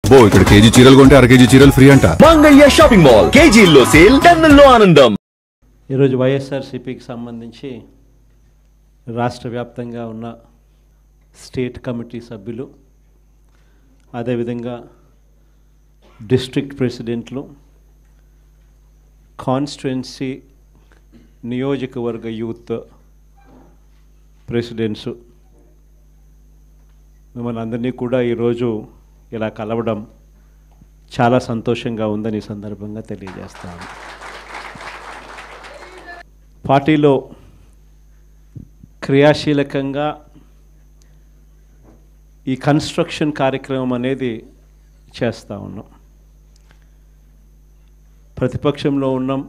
ఇక్కడ కేజీ చీరలు కొంటే అర కేజీ చీరలు ఫ్రీ అంట. మంగళ్య షాపింగ్ మాల్ కేజీల్లో సేల్, టన్నుల్లో ఆనందం. ఈరోజు వైఎస్ఆర్సీపీకి సంబంధించి రాష్ట్ర వ్యాప్తంగా ఉన్న స్టేట్ కమిటీ సభ్యులు, అదేవిధంగా డిస్ట్రిక్ట్ ప్రెసిడెంట్లు, కాన్స్టిట్యుయెన్సీ నియోజకవర్గ యూత్ ప్రెసిడెంట్స్, మిమ్మల్ని అందరినీ కూడా ఈరోజు ఇలా కలవడం చాలా సంతోషంగా ఉందని ఈ సందర్భంగా తెలియజేస్తాను. పార్టీలో క్రియాశీలకంగా ఈ కన్స్ట్రక్షన్ కార్యక్రమం అనేది చేస్తూ ఉన్నాం. ప్రతిపక్షంలో ఉన్నాం.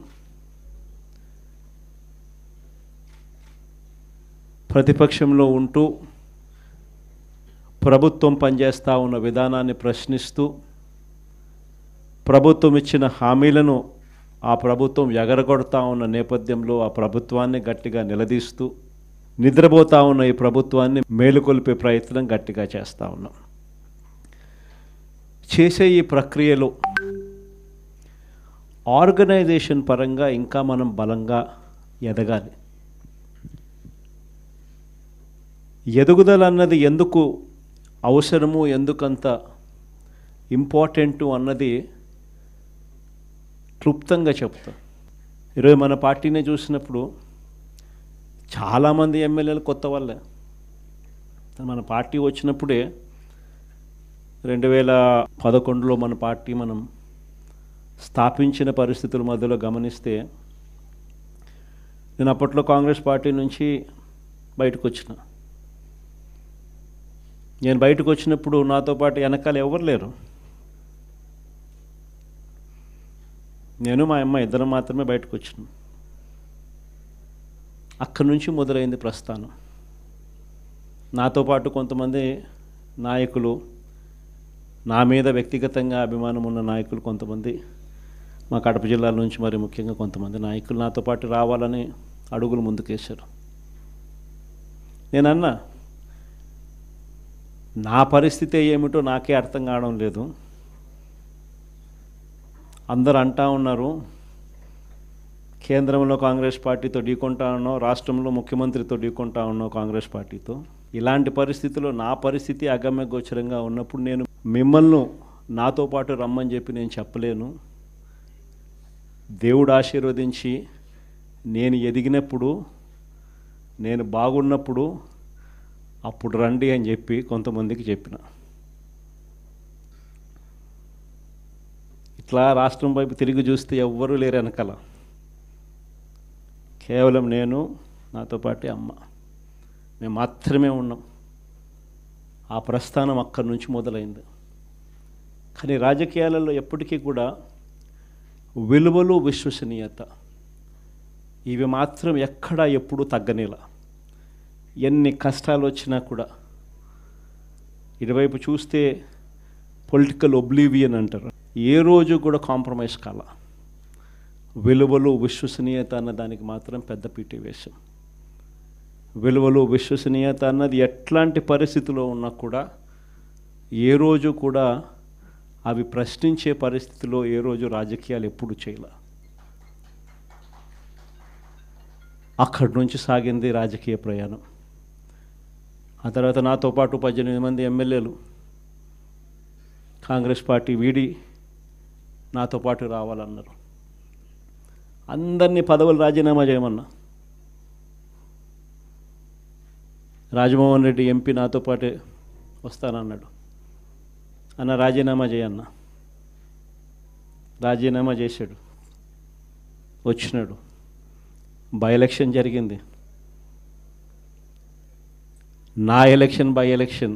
ప్రతిపక్షంలో ఉంటూ ప్రభుత్వం పనిచేస్తూ ఉన్న విధానాన్ని ప్రశ్నిస్తూ, ప్రభుత్వం ఇచ్చిన హామీలను ఆ ప్రభుత్వం ఎగరగొడతా ఉన్న నేపథ్యంలో ఆ ప్రభుత్వాన్ని గట్టిగా నిలదీస్తూ, నిద్రపోతూ ఉన్న ఈ ప్రభుత్వాన్ని మేలుకొల్పే ప్రయత్నం గట్టిగా చేస్తూ ఉన్నాం. చేసే ఈ ప్రక్రియలో ఆర్గనైజేషన్ పరంగా ఇంకా మనం బలంగా ఎదగాలి. ఎదుగుదల అన్నది ఎందుకు అవసరము, ఎందుకంత ఇంపార్టెంటు అన్నది క్లుప్తంగా చెప్తాం. ఈరోజు మన పార్టీని చూసినప్పుడు చాలామంది ఎమ్మెల్యేలు కొత్త వాళ్ళే. మన పార్టీ వచ్చినప్పుడే 2011లో మన పార్టీ మనం స్థాపించిన పరిస్థితుల మధ్యలో గమనిస్తే, నేను అప్పట్లో కాంగ్రెస్ పార్టీ నుంచి బయటకు వచ్చిన. నేను బయటకు వచ్చినప్పుడు నాతో పాటు వెనకాల ఎవరు లేరు. నేను మా అమ్మ ఇద్దరం మాత్రమే బయటకు వచ్చినాం. అక్కడి నుంచి మొదలైంది ప్రస్థానం. నాతో పాటు కొంతమంది నాయకులు, నా మీద వ్యక్తిగతంగా అభిమానం ఉన్న నాయకులు కొంతమంది, మా కడప జిల్లాల నుంచి మరి ముఖ్యంగా కొంతమంది నాయకులు నాతో పాటు రావాలని అడుగులు ముందుకేశారు. నేనన్నా, నా పరిస్థితి ఏమిటో నాకే అర్థం కావడం లేదు. అందరూ అంటా ఉన్నారు, కేంద్రంలో కాంగ్రెస్ పార్టీతో ఢీకొంటా ఉన్నావు, రాష్ట్రంలో ముఖ్యమంత్రితో ఢీకొంటా ఉన్నావు కాంగ్రెస్ పార్టీతో. ఇలాంటి పరిస్థితుల్లో నా పరిస్థితి అగమ్య గోచరంగా ఉన్నప్పుడు నేను మిమ్మల్ని నాతో పాటు రమ్మని చెప్పి నేను చెప్పలేను. దేవుడు ఆశీర్వదించి నేను ఎదిగినప్పుడు, నేను బాగున్నప్పుడు అప్పుడు రండి అని చెప్పి కొంతమందికి చెప్పిన. ఇట్లా రాష్ట్రం వైపు తిరిగి చూస్తే ఎవ్వరూ లేరు వెనకాల. కేవలం నేను, నాతో పాటు అమ్మ, మేము మాత్రమే ఉన్నాం. ఆ ప్రస్థానం అక్కడి నుంచి మొదలైంది. కానీ రాజకీయాలలో ఎప్పటికీ కూడా విలువలు, విశ్వసనీయత ఇవి మాత్రం ఎక్కడా ఎప్పుడూ తగ్గనేలా. ఎన్ని కష్టాలు వచ్చినా కూడా ఇటువైపు చూస్తే పొలిటికల్ ఒబ్లివియన్ అంటారు, ఏ రోజు కూడా కాంప్రమైజ్ కాల. విలువలు, విశ్వసనీయత అన్న దానికి మాత్రం పెద్ద పీట వేశాం. విలువలు, విశ్వసనీయత అన్నది ఎట్లాంటి పరిస్థితిలో ఉన్నా కూడా ఏ రోజు కూడా అవి ప్రశ్నించే పరిస్థితిలో ఏ రోజు రాజకీయాలు ఎప్పుడు చేయలే. అక్కడి నుంచి సాగింది రాజకీయ ప్రయాణం. ఆ తర్వాత నాతో పాటు 18 మంది ఎమ్మెల్యేలు కాంగ్రెస్ పార్టీ వీడి నాతో పాటు రావాలన్నారు. అందరినీ పదవులు రాజీనామా చేయమన్నా. రాజమోహన్ రెడ్డి ఎంపీ నాతో పాటే వస్తానన్నాడు. అన్న రాజీనామా చేయన్న. రాజీనామా చేశాడు, వచ్చినాడు. బై ఎలక్షన్ జరిగింది. నా ఎలక్షన్ బై ఎలక్షన్,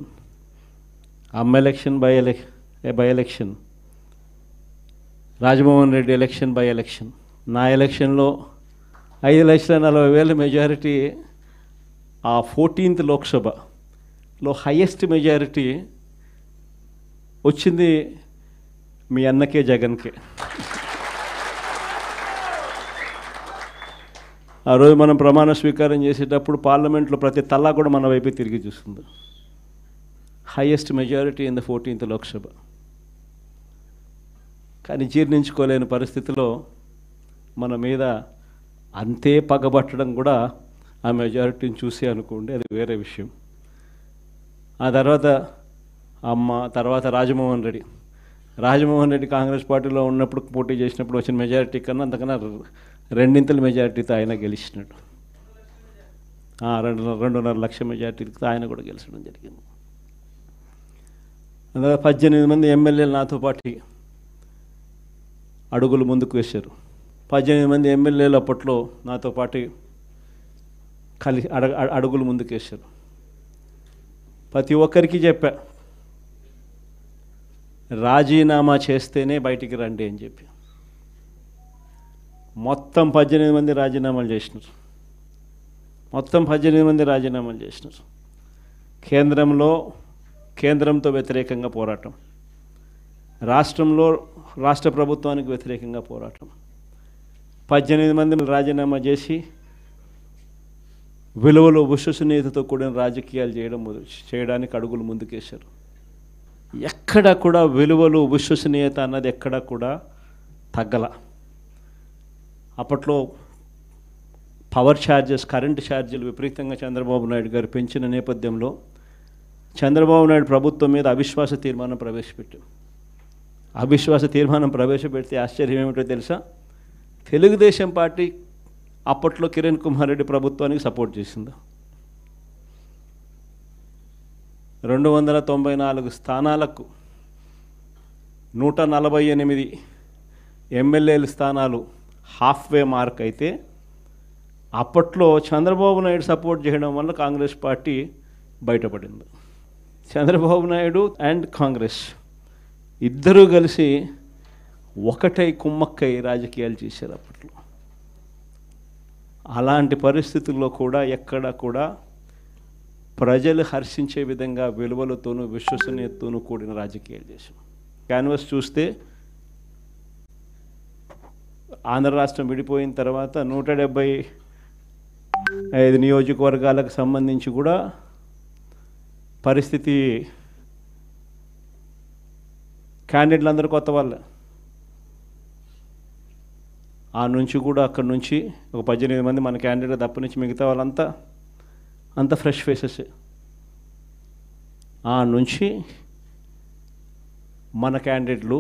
అమ్మ election by election, Rajamohan Reddy election by election. నా ఎలక్షన్లో 5,40,000 మెజారిటీ, ఆ 14th లోక్సభలో హయ్యెస్ట్ మెజారిటీ వచ్చింది మీ అన్నకే, జగన్కే. ఆ రోజు మనం ప్రమాణ స్వీకారం చేసేటప్పుడు పార్లమెంట్లో ప్రతి తల్లా కూడా మన వైపే తిరిగి చూస్తుంది. Highest majority in the 14th Lok Sabha. కానీ జీర్ణించుకోలేని పరిస్థితిలో మన మీద అంతే పగబట్టడం కూడా ఆ మెజారిటీని చూసి అనుకోండి, అది వేరే విషయం. ఆ తర్వాత తర్వాత రాజమోహన్ రెడ్డి కాంగ్రెస్ పార్టీలో ఉన్నప్పుడు పోటీ చేసినప్పుడు వచ్చిన మెజారిటీ కన్నా అంతకన్నా 2 మెజారిటీతో ఆయన గెలిచినాడు. 2.5 లక్షల మెజారిటీతో ఆయన కూడా గెలిచడం జరిగింది. అందులో 18 మంది ఎమ్మెల్యేలు నాతో పాటు అడుగులు ముందుకు వేశారు. 18 మంది ఎమ్మెల్యేలు అప్పట్లో నాతో పాటు అడుగులు ముందుకు వేశారు. ప్రతి ఒక్కరికి చెప్పా, రాజీనామా చేస్తేనే బయటికి రండి అని చెప్పి. మొత్తం 18 మంది రాజీనామాలు చేసినారు. కేంద్రంతో వ్యతిరేకంగా పోరాటం, రాష్ట్ర ప్రభుత్వానికి వ్యతిరేకంగా పోరాటం. 18 మంది రాజీనామా చేసి విలువలు విశ్వసనీయతతో కూడిన రాజకీయాలు చేయడానికి అడుగులు ముందుకేశారు. ఎక్కడ కూడా విలువలు విశ్వసనీయత అన్నది ఎక్కడ కూడా తగ్గల. అప్పట్లో పవర్ ఛార్జెస్, కరెంటు ఛార్జీలు విపరీతంగా చంద్రబాబు నాయుడు గారు పెంచిన నేపథ్యంలో చంద్రబాబు నాయుడు ప్రభుత్వం మీద అవిశ్వాస తీర్మానం ప్రవేశపెడితే ఆశ్చర్యం ఏమిటో తెలుసా? తెలుగుదేశం పార్టీ అప్పట్లో కిరణ్ కుమార్ రెడ్డి ప్రభుత్వానికి సపోర్ట్ చేసింది. 294 స్థానాలకు 148 ఎమ్మెల్యేల స్థానాలు హాఫ్వే మార్క్ అయితే, అప్పట్లో చంద్రబాబు నాయుడు సపోర్ట్ చేయడం వల్ల కాంగ్రెస్ పార్టీ బయటపడింది. చంద్రబాబు నాయుడు అండ్ కాంగ్రెస్ ఇద్దరూ కలిసి ఒకటై కుమ్మక్కై రాజకీయాలు చేశారు అప్పట్లో. అలాంటి పరిస్థితుల్లో కూడా ఎక్కడ కూడా ప్రజలు హర్షించే విధంగా విలువలతోనూ విశ్వసనీయతతోనూ కూడిన రాజకీయాలు చేశాం. క్యాన్వాస్ చూస్తే ఆంధ్ర రాష్ట్రం విడిపోయిన తర్వాత 175 నియోజకవర్గాలకు సంబంధించి కూడా పరిస్థితి, క్యాండిడేట్లు అందరూ కొత్త వాళ్ళే. అక్కడి నుంచి ఒక 18 మంది మన క్యాండిడేట్ తప్ప నుంచి మిగతా వాళ్ళంతా ఫ్రెష్ ఫేసెస్. నుంచి మన క్యాండిడేట్లు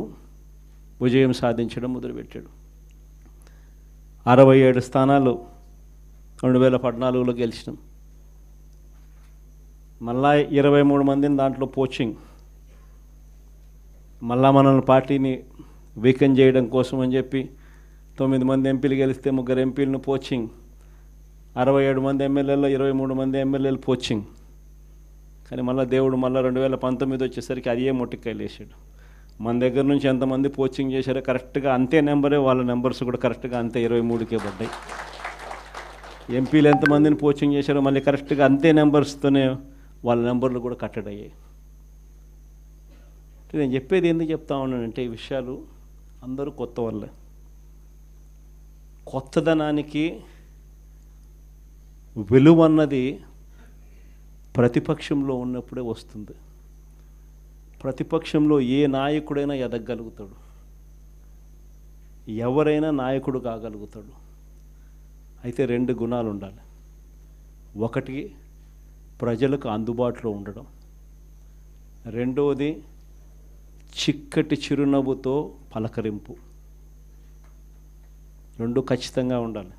విజయం సాధించడం మొదలుపెట్టాడు. 67 స్థానాలు 2014లో గెలిచినాం. మళ్ళా 23 మందిని దాంట్లో పోచింగ్, మళ్ళా మనల్ని పార్టీని వీకెన్ చేయడం కోసం అని చెప్పి 9 మంది ఎంపీలు గెలిస్తే 3 ఎంపీలను పోచింగ్, 67 మంది ఎమ్మెల్యేలో 23 మంది ఎమ్మెల్యేలు పోచింగ్. కానీ మళ్ళీ దేవుడు 2019 వచ్చేసరికి అదే మొట్టికాయలు వేసాడు. మన దగ్గర నుంచి ఎంతమంది పోచింగ్ చేశారో కరెక్ట్గా అంతే నెంబరే, వాళ్ళ నెంబర్స్ కూడా కరెక్ట్గా అంతే 23కే పడ్డాయి. ఎంపీలు ఎంతమందిని పోచింగ్ చేశారో మళ్ళీ కరెక్ట్గా అంతే నెంబర్స్తోనే వాళ్ళ నెంబర్లు కూడా కట్టడయ్యాయి. నేను చెప్పేది ఎందుకు చెప్తా ఉన్నానంటే, ఈ విషయాలు అందరూ కొత్త వాళ్ళే. కొత్తదనానికి విలువ అన్నది ప్రతిపక్షంలో ఉన్నప్పుడే వస్తుంది. ప్రతిపక్షంలో ఏ నాయకుడైనా ఎదగలుగుతాడు, ఎవరైనా నాయకుడు కాగలుగుతాడు. అయితే 2 గుణాలు ఉండాలి. ఒకటి ప్రజలకు అందుబాటులో ఉండడం, రెండవది చిక్కటి చిరునవ్వుతో పలకరింపు. 2 ఖచ్చితంగా ఉండాలి.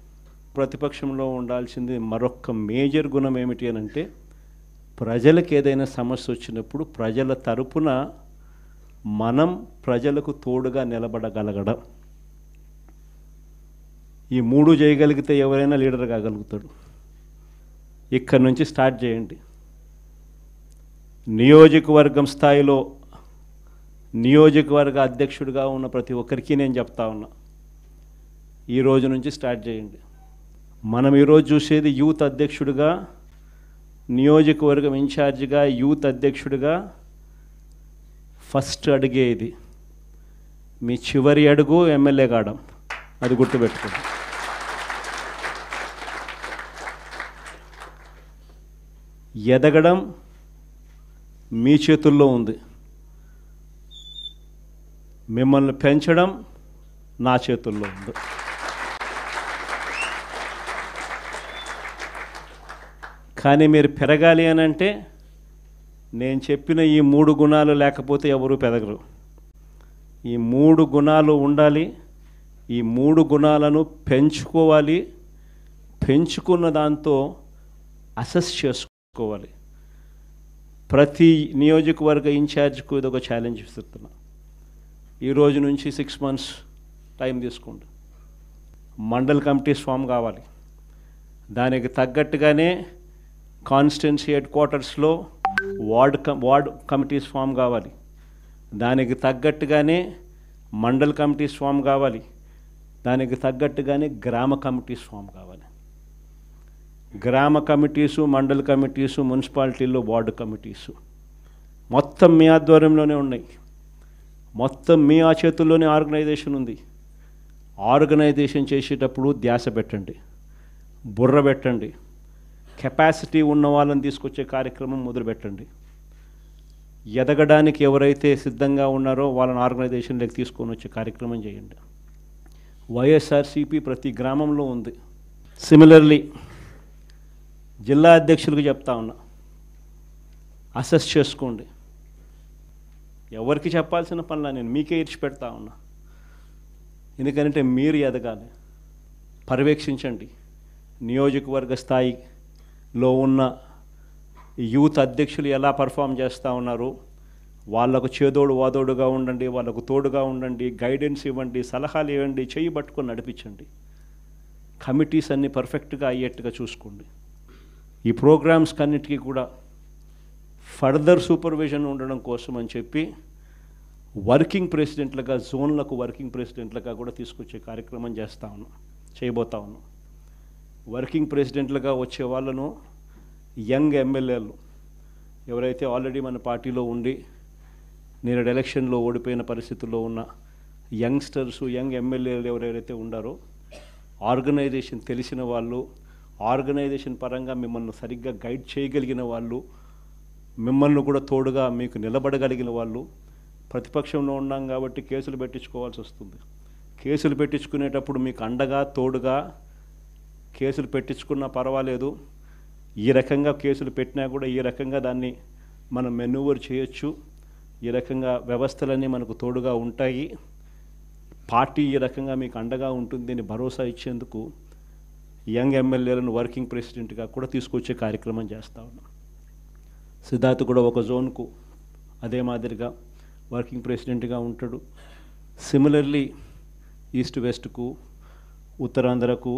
ప్రతిపక్షంలో ఉండాల్సింది మరొక మేజర్ గుణం ఏమిటి అని అంటే, ప్రజలకు ఏదైనా సమస్య వచ్చినప్పుడు ప్రజల తరపున మనం ప్రజలకు తోడుగా నిలబడగలగడం. ఈ 3 చేయగలిగితే ఎవరైనా లీడర్ కాగలుగుతాడు. ఇక్కడి నుంచి స్టార్ట్ చేయండి. నియోజకవర్గం స్థాయిలో నియోజకవర్గ అధ్యక్షుడిగా ఉన్న ప్రతి ఒక్కరికి నేను చెప్తా ఉన్నా, ఈ రోజు నుంచి స్టార్ట్ చేయండి. మనం ఈరోజు చూసేది యూత్ అధ్యక్షుడిగా, నియోజకవర్గం ఇన్ఛార్జిగా, యూత్ అధ్యక్షుడిగా ఫస్ట్ అడిగే ఇది. మీ చివరి అడుగు ఎమ్మెల్యే కావడం, అది గుర్తుపెట్టుకోండి. ఎదగడం మీ చేతుల్లో ఉంది. మిమ్మల్ని పెంచడం నా చేతుల్లో ఉంది. కానీ మీరు పెరగాలి అని అంటే నేను చెప్పిన ఈ 3 గుణాలు లేకపోతే ఎవరు పెరగరు. ఈ 3 గుణాలు ఉండాలి. ఈ 3 గుణాలను పెంచుకోవాలి. పెంచుకున్న దాంతో అసెస్ చేసుకోవాలి. ప్రతి నియోజకవర్గ ఇన్ఛార్జ్కు ఇది ఒక ఛాలెంజ్ ఇస్తున్నా. ఈ రోజు నుంచి 6 months టైం తీసుకోండి. మండల్ కమిటీస్ ఫామ్ కావాలి. దానికి తగ్గట్టుగానే కాన్స్టిట్యున్సీ హెడ్ క్వార్టర్స్లో వార్డ్ కమిటీస్ ఫామ్ కావాలి. దానికి తగ్గట్టుగానే మండల్ కమిటీస్ ఫామ్ కావాలి. దానికి తగ్గట్టుగానే గ్రామ కమిటీస్ ఫామ్ కావాలి. గ్రామ కమిటీసు, మండల్ కమిటీసు, మున్సిపాలిటీల్లో వార్డు కమిటీసు మొత్తం మీ ఆధ్వర్యంలోనే ఉన్నాయి. మొత్తం మీ ఆ చేతుల్లోనే ఆర్గనైజేషన్ ఉంది. ఆర్గనైజేషన్ చేసేటప్పుడు ధ్యాస పెట్టండి, బుర్ర పెట్టండి. కెపాసిటీ ఉన్న వాళ్ళని తీసుకొచ్చే కార్యక్రమం మొదలుపెట్టండి. ఎదగడానికి ఎవరైతే సిద్ధంగా ఉన్నారో వాళ్ళని ఆర్గనైజేషన్లోకి తీసుకొని వచ్చే కార్యక్రమం చేయండి. వైఎస్ఆర్సీపీ ప్రతి గ్రామంలో ఉంది. సిమిలర్లీ జిల్లా అధ్యక్షులకు చెప్తా ఉన్నా, అసెస్ చేసుకోండి. ఎవరికి చెప్పాల్సిన పనుల నేను మీకే ఇచ్చి పెడతా ఉన్నా. ఎందుకంటే మీరు ఎదగాలి. పర్యవేక్షించండి. నియోజకవర్గ స్థాయిలో ఉన్న యూత్ అధ్యక్షులు ఎలా పర్ఫామ్ చేస్తూ ఉన్నారు, వాళ్ళకు చేదోడు వాదోడుగా ఉండండి, వాళ్ళకు తోడుగా ఉండండి, గైడెన్స్ ఇవ్వండి, సలహాలు ఇవ్వండి, చెయ్యి పట్టుకొని నడిపించండి. కమిటీస్ అన్నీ పర్ఫెక్ట్గా అయ్యేట్టుగా చూసుకోండి. ఈ ప్రోగ్రామ్స్ కన్నిటికీ కూడా ఫర్దర్ సూపర్విజన్ ఉండడం కోసం అని చెప్పి వర్కింగ్ ప్రెసిడెంట్లుగా, జోన్లకు వర్కింగ్ ప్రెసిడెంట్లుగా కూడా తీసుకొచ్చే కార్యక్రమం చేయబోతా ఉన్నాం. వర్కింగ్ ప్రెసిడెంట్లుగా వచ్చే వాళ్ళను యంగ్ ఎమ్మెల్యేలు ఎవరైతే ఆల్రెడీ మన పార్టీలో ఉండి నేడు ఎలక్షన్లో ఓడిపోయిన పరిస్థితుల్లో ఉన్న యంగ్స్టర్స్, యంగ్ ఎమ్మెల్యేలు ఎవరైతే ఉండారో, ఆర్గనైజేషన్ తెలిసిన వాళ్ళు, ఆర్గనైజేషన్ పరంగా మిమ్మల్ని సరిగ్గా గైడ్ చేయగలిగిన వాళ్ళు, మిమ్మల్ని కూడా తోడుగా మీకు నిలబడగలిగిన వాళ్ళు. ప్రతిపక్షంలో ఉన్నాం కాబట్టి కేసులు పెట్టించుకోవాల్సి వస్తుంది. కేసులు పెట్టించుకునేటప్పుడు మీకు అండగా తోడుగా కేసులు పెట్టించుకున్నా పర్వాలేదు. ఈ రకంగా కేసులు పెట్టినా కూడా ఈ రకంగా దాన్ని మనం మెనూవర్ చేయొచ్చు. ఈ రకంగా వ్యవస్థలన్నీ మనకు తోడుగా ఉంటాయి. పార్టీ ఈ రకంగా మీకు అండగా ఉంటుంది అని భరోసా ఇచ్చేందుకు యంగ్ ఎమ్మెల్యేలను వర్కింగ్ ప్రెసిడెంట్గా కూడా తీసుకొచ్చే కార్యక్రమం చేస్తూ ఉన్నాం. సిద్ధార్థ్ కూడా ఒక జోన్కు అదే మాదిరిగా వర్కింగ్ ప్రెసిడెంట్గా ఉంటాడు. సిమిలర్లీ ఈస్ట్ వెస్ట్కు, ఉత్తరాంధ్రకు,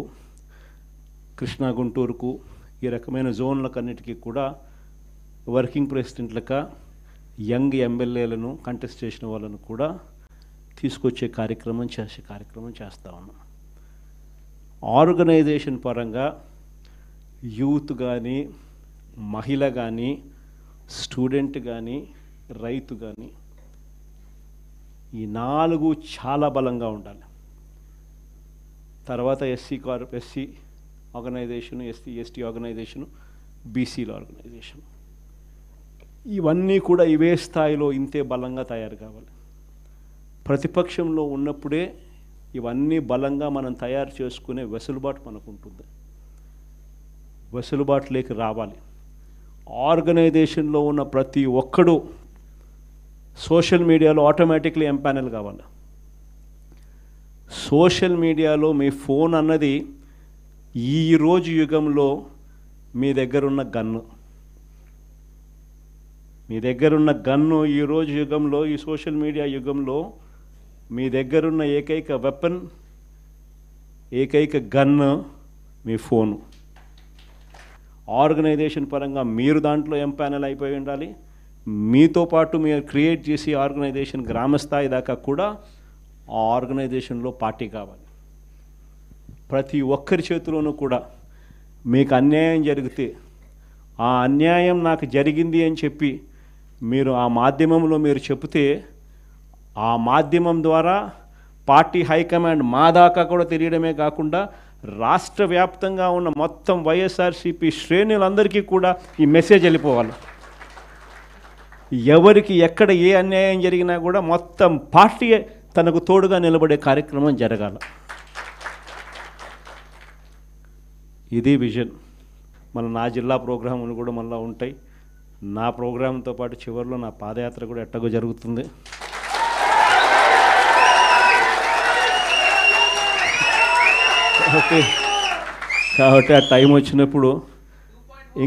కృష్ణా గుంటూరుకు ఈ రకమైన జోన్లకన్నిటికీ కూడా వర్కింగ్ ప్రెసిడెంట్లుగా యంగ్ ఎమ్మెల్యేలను కంటెస్ట్ చేసిన వాళ్ళను కూడా తీసుకొచ్చే కార్యక్రమం చేస్తూ ఉన్నాం. ఆర్గనైజేషన్ పరంగా యూత్ కానీ, మహిళ కానీ, స్టూడెంట్ కానీ, రైతు కానీ ఈ 4 చాలా బలంగా ఉండాలి. తర్వాత ఎస్సీ ఆర్గనైజేషను, ఎస్టీ ఆర్గనైజేషను, బీసీల ఆర్గనైజేషన్ ఇవన్నీ కూడా ఇవే స్థాయిలో ఇంతే బలంగా తయారు కావాలి. ప్రతిపక్షంలో ఉన్నప్పుడే ఇవన్నీ బలంగా మనం తయారు చేసుకునే వెసులుబాటు మనకు ఉంటుంది. వెసులుబాటులోకి రావాలి. ఆర్గనైజేషన్లో ఉన్న ప్రతి ఒక్కడు సోషల్ మీడియాలో ఆటోమేటిక్లీ ఎంపానల్ కావాలి. సోషల్ మీడియాలో మీ ఫోన్ అన్నది ఈరోజు యుగంలో మీ దగ్గరున్న గన్ను. ఈరోజు యుగంలో, ఈ సోషల్ మీడియా యుగంలో మీ దగ్గరున్న ఏకైక వెపన్, ఏకైక గన్ను మీ ఫోను. ఆర్గనైజేషన్ పరంగా మీరు దాంట్లో ఎంపానల్ అయిపోయి ఉండాలి. మీతో పాటు మీరు క్రియేట్ చేసి ఆర్గనైజేషన్ గ్రామస్థాయి దాకా కూడా ఆ ఆర్గనైజేషన్లో పార్టీ కావాలి. ప్రతి ఒక్కరి చేతిలోనూ కూడా మీకు అన్యాయం జరిగితే ఆ అన్యాయం నాకు జరిగింది అని చెప్పి మీరు ఆ మాధ్యమంలో మీరు చెబితే ఆ మాధ్యమం ద్వారా పార్టీ హైకమాండ్ మా దాకా కూడా తెలియడమే కాకుండా రాష్ట్ర వ్యాప్తంగా ఉన్న మొత్తం వైఎస్ఆర్సీపీ శ్రేణులందరికీ కూడా ఈ మెసేజ్ వెళ్ళిపోవాలి. ఎవరికి ఎక్కడ ఏ అన్యాయం జరిగినా కూడా మొత్తం పార్టీ తనకు తోడుగా నిలబడే కార్యక్రమం జరగాల. ఇది విజన్. నా జిల్లా ప్రోగ్రాములు కూడా మళ్ళీ ఉంటాయి. నా ప్రోగ్రాంతో పాటు చివరిలో నా పాదయాత్ర కూడా ఎట్టగో జరుగుతుంది. కాబట్టి ఆ టైం వచ్చినప్పుడు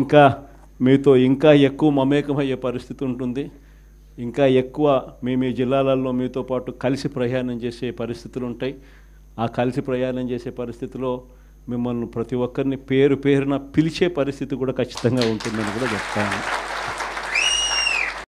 ఇంకా మీతో ఇంకా ఎక్కువ మమేకమయ్యే పరిస్థితి ఉంటుంది. ఇంకా ఎక్కువ మీ జిల్లాలలో మీతో పాటు కలిసి ప్రయాణం చేసే పరిస్థితులు ఉంటాయి. ఆ కలిసి ప్రయాణం చేసే పరిస్థితిలో మిమ్మల్ని ప్రతి ఒక్కరిని పేరు పేరున పిలిచే పరిస్థితి కూడా ఖచ్చితంగా ఉంటుందని కూడా చెప్తాను.